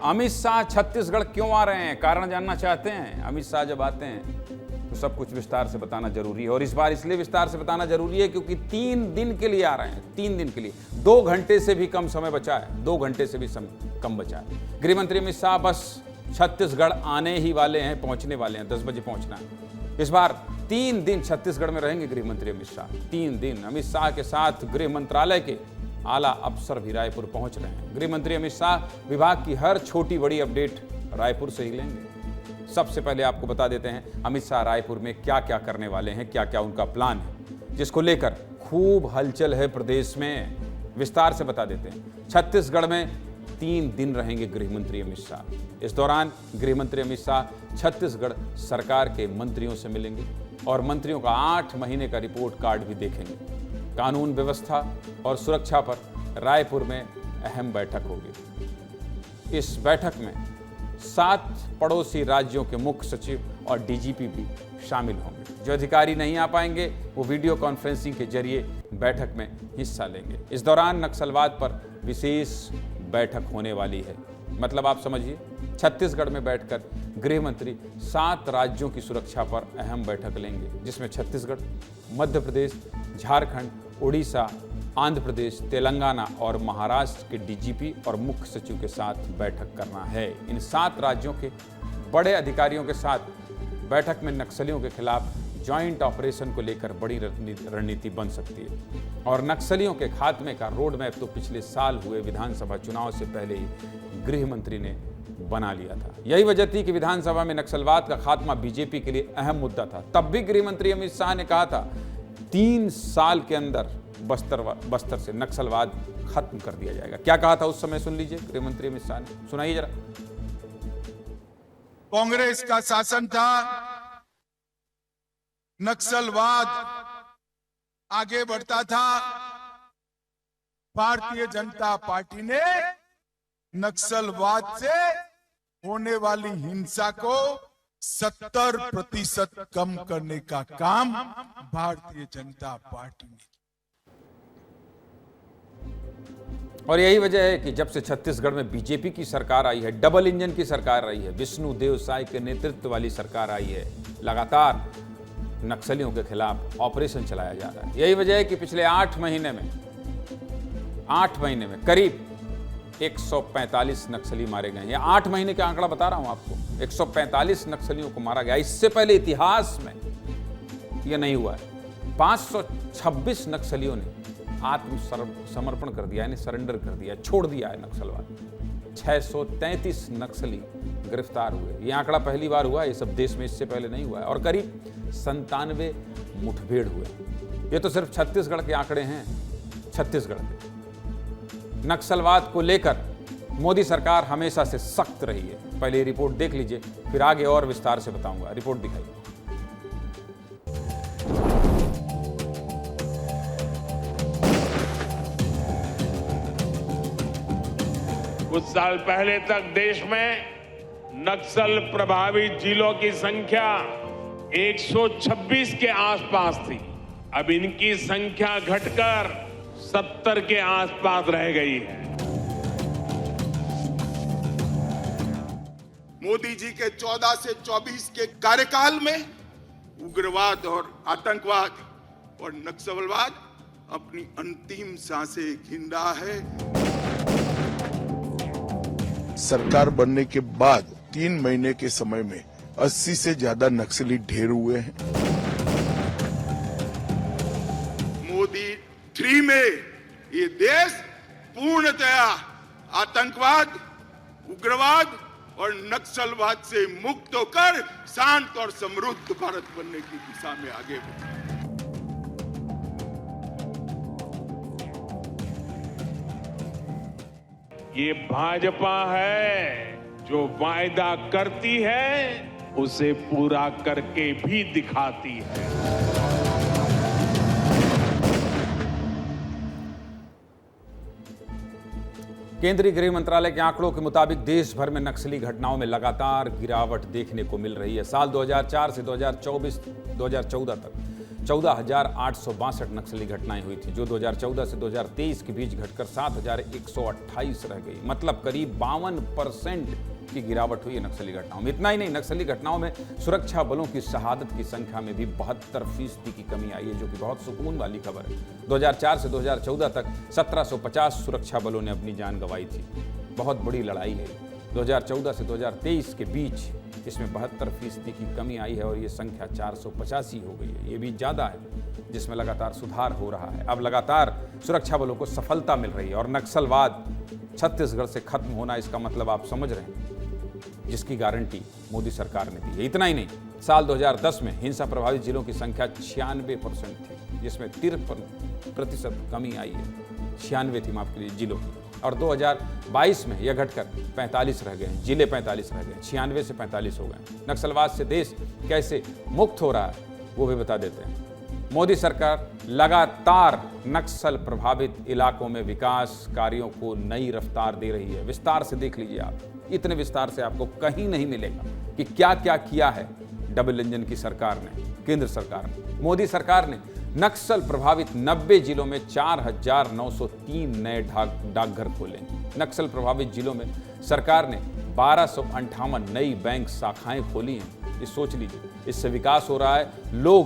अमित शाह छत्तीसगढ़ क्यों आ रहे हैं, कारण जानना चाहते हैं। अमित शाह जब आते हैं तो सब कुछ विस्तार से बताना जरूरी है, और इस बार इसलिए विस्तार से बताना जरूरी है क्योंकि 3 दिन के लिए आ रहे हैं। 3 दिन के लिए 2 घंटे से भी कम समय बचा है, 2 घंटे से भी कम बचा है। गृहमंत्री अमित शाह बस छत्तीसगढ़ आने ही वाले हैं, पहुंचने वाले हैं, 10 बजे पहुंचना है। इस बार 3 दिन छत्तीसगढ़ में रहेंगे गृहमंत्री अमित शाह। 3 दिन अमित शाह के साथ गृह मंत्रालय के आला अफसर भी रायपुर पहुंच रहे हैं। गृहमंत्री अमित शाह विभाग की हर छोटी बड़ी अपडेट रायपुर से ही लेंगे। सबसे पहले आपको बता देते हैं अमित शाह रायपुर में क्या क्या करने वाले हैं, क्या क्या उनका प्लान है, जिसको लेकर खूब हलचल है प्रदेश में। विस्तार से बता देते हैं। छत्तीसगढ़ में 3 दिन रहेंगे गृहमंत्री अमित शाह। इस दौरान गृहमंत्री अमित शाह छत्तीसगढ़ सरकार के मंत्रियों से मिलेंगे और मंत्रियों का 8 महीने का रिपोर्ट कार्ड भी देखेंगे। कानून व्यवस्था और सुरक्षा पर रायपुर में अहम बैठक होगी। इस बैठक में 7 पड़ोसी राज्यों के मुख्य सचिव और डीजीपी भी शामिल होंगे। जो अधिकारी नहीं आ पाएंगे वो वीडियो कॉन्फ्रेंसिंग के जरिए बैठक में हिस्सा लेंगे। इस दौरान नक्सलवाद पर विशेष बैठक होने वाली है। मतलब आप समझिए, छत्तीसगढ़ में बैठकर गृहमंत्री 7 राज्यों की सुरक्षा पर अहम बैठक लेंगे, जिसमें छत्तीसगढ़, मध्य प्रदेश, झारखंड, उड़ीसा, आंध्र प्रदेश, तेलंगाना और महाराष्ट्र के डीजीपी और मुख्य सचिव के साथ बैठक करना है। इन 7 राज्यों के बड़े अधिकारियों के साथ बैठक में नक्सलियों के खिलाफ जॉइंट ऑपरेशन को लेकर बड़ी रणनीति बन सकती है। और नक्सलियों के खात्मे का रोड मैप तो पिछले साल हुए विधानसभा चुनाव से पहले ही गृह मंत्री ने बना लिया था। यही वजह थी कि विधानसभा में नक्सलवाद का खात्मा बीजेपी के लिए अहम मुद्दा था। तब भी गृह मंत्री अमित शाह ने कहा था 3 साल के अंदर बस्तर से नक्सलवाद खत्म कर दिया जाएगा। क्या कहा था उस समय, सुन लीजिए गृह मंत्री अमित शाह ने, सुनाइए जरा। कांग्रेस का शासन था, नक्सलवाद आगे बढ़ता था। भारतीय जनता पार्टी ने नक्सलवाद से होने वाली हिंसा को 70% कम करने का काम भारतीय जनता पार्टी ने। और यही वजह है कि जब से छत्तीसगढ़ में बीजेपी की सरकार आई है, डबल इंजन की सरकार आई है, विष्णु देव साय के नेतृत्व वाली सरकार आई है, लगातार नक्सलियों के खिलाफ ऑपरेशन चलाया जा रहा है। यही वजह है कि पिछले 8 महीने में करीब 145 नक्सली मारे गए हैं। ये 8 महीने का आंकड़ा बता रहा हूं आपको। 145 नक्सलियों को मारा गया। इससे पहले इतिहास में यह नहीं हुआ है। 526 नक्सलियों ने आत्मसमर्पण कर दिया, यानी सरेंडर कर दिया, छोड़ दिया है नक्सलवाद। 633 नक्सली गिरफ्तार हुए। ये आंकड़ा पहली बार हुआ है, ये सब देश में इससे पहले नहीं हुआ है। और करीब 97 मुठभेड़ हुए। ये तो सिर्फ छत्तीसगढ़ के आंकड़े हैं। छत्तीसगढ़ के नक्सलवाद को लेकर मोदी सरकार हमेशा से सख्त रही है। पहले रिपोर्ट देख लीजिए, फिर आगे और विस्तार से बताऊंगा। रिपोर्ट दिखाइए। कुछ साल पहले तक देश में नक्सल प्रभावित जिलों की संख्या 126 के आसपास थी। अब इनकी संख्या घटकर 70 के आसपास रह गई है। मोदी जी के 14 से 24 के कार्यकाल में उग्रवाद और आतंकवाद और नक्सलवाद अपनी अंतिम सांसें गिन रहा है। सरकार बनने के बाद 3 महीने के समय में 80 से ज्यादा नक्सली ढेर हुए हैं। मोदी 3 में ये देश पूर्णतया आतंकवाद, उग्रवाद और नक्सलवाद से मुक्त होकर शांत और समृद्ध भारत बनने की दिशा में आगे बढ़ा। ये भाजपा है जो वायदा करती है उसे पूरा करके भी दिखाती है। केंद्रीय गृह मंत्रालय के आंकड़ों के मुताबिक देश भर में नक्सली घटनाओं में लगातार गिरावट देखने को मिल रही है। साल 2004 से 2014 तक 14,862 नक्सली घटनाएं हुई थी, जो 2014 से 2023 के बीच घटकर 7,128 रह गई। मतलब करीब 52% की गिरावट हुई है नक्सली घटनाओं में। इतना ही नहीं, नक्सली घटनाओं में सुरक्षा बलों की शहादत की संख्या में भी 72% की कमी आई है, जो कि बहुत सुकून वाली खबर है। 2004 से 2014 तक 1750 सुरक्षा बलों ने अपनी जान गंवाई थी। बहुत बड़ी लड़ाई है। 2014 से 2023 के बीच इसमें 72% की कमी आई है और ये संख्या 485 हो गई है। ये भी ज़्यादा है, जिसमें लगातार सुधार हो रहा है। अब लगातार सुरक्षा बलों को सफलता मिल रही है और नक्सलवाद छत्तीसगढ़ से खत्म होना, इसका मतलब आप समझ रहे हैं, जिसकी गारंटी मोदी सरकार ने दी है। इतना ही नहीं, साल 2010 में हिंसा प्रभावित जिलों की संख्या 96% थी, जिसमें 53% कमी आई है। 96 थी, माफ कीजिए, जिलों की। और 2022 में यह घटकर 45 रह गए, जिले 45 रह गए, 96 से 45 हो गए। नक्सलवाद से देश कैसे मुक्त हो रहा है वो भी बता देते हैं। मोदी सरकार लगातार नक्सल प्रभावित इलाकों में विकास कार्यों को नई रफ्तार दे रही है। विस्तार से देख लीजिए आप, इतने विस्तार से आपको कहीं नहीं मिलेगा कि क्या क्या किया है डबल इंजन की सरकार ने, केंद्र सरकार ने। मोदी सरकार ने नक्सल प्रभावित 90 जिलों में 4,903 नए डाकघर खोले। नक्सल प्रभावित जिलों में सरकार ने 1258 नई बैंक शाखाएं खोली हैं। ये सोच लीजिए, इससे विकास हो रहा है, लोगों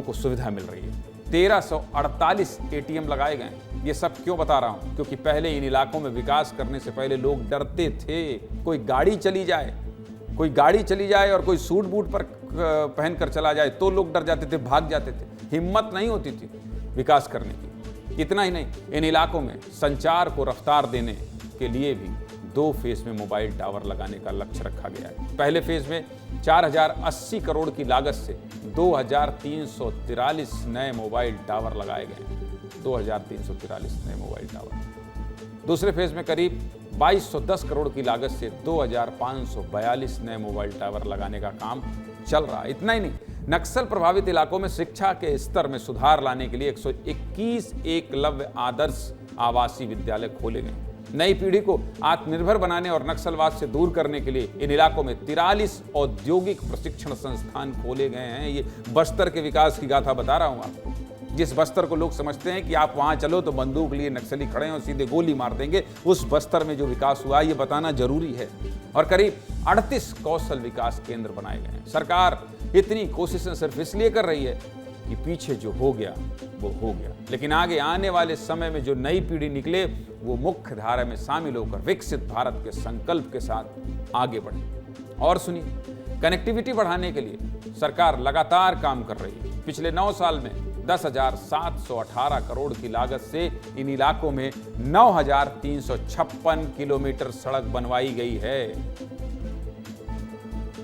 को सुविधा मिल रही है। 1348 ATM लगाए गए। ये सब क्यों बता रहा हूं? क्योंकि पहले इन इलाकों में विकास करने से पहले लोग डरते थे। कोई गाड़ी चली जाए और कोई सूट बूट पर पहनकर चला जाए तो लोग डर जाते थे, भाग जाते थे। हिम्मत नहीं होती थी विकास करने की। इतना ही नहीं, इन इलाकों में संचार को रफ्तार देने के लिए भी 2 फेज में मोबाइल टावर लगाने का लक्ष्य रखा गया है। पहले फेज में 4,080 करोड़ की लागत से 2,343 नए मोबाइल टावर लगाए गए। 2,343 नए मोबाइल टावर। दूसरे फेज में करीब 2,210 करोड़ की लागत से 2,542 नए मोबाइल टावर लगाने का काम चल रहा है। इतना ही नहीं, नक्सल प्रभावित इलाकों में शिक्षा के स्तर में सुधार लाने के लिए 121 एकलव्य आदर्श आवासीय विद्यालय खोले गए। नई पीढ़ी को आत्मनिर्भर बनाने और नक्सलवाद से दूर करने के लिए इन इलाकों में 43 औद्योगिक प्रशिक्षण संस्थान खोले गए हैं। ये बस्तर के विकास की गाथा बता रहा हूं आपको। जिस बस्तर को लोग समझते हैं कि आप वहां चलो तो बंदूक लिए नक्सली खड़े हैं और सीधे गोली मार देंगे, उस बस्तर में जो विकास हुआ ये बताना जरूरी है। और करीब 38 कौशल विकास केंद्र बनाए गए हैं। सरकार इतनी कोशिशें सिर्फ इसलिए कर रही है कि पीछे जो हो गया वो हो गया, लेकिन आगे आने वाले समय में जो नई पीढ़ी निकले वो मुख्य धारा में शामिल होकर विकसित भारत के संकल्प के साथ आगे बढ़े। और सुनिए, कनेक्टिविटी बढ़ाने के लिए सरकार लगातार काम कर रही है। पिछले 9 साल में 10,718 करोड़ की लागत से इन इलाकों में 9,356 किलोमीटर सड़क बनवाई गई है।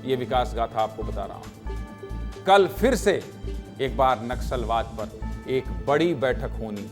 ये विकास गाथा आपको बता रहा हूं। कल फिर से एक बार नक्सलवाद पर एक बड़ी बैठक होनी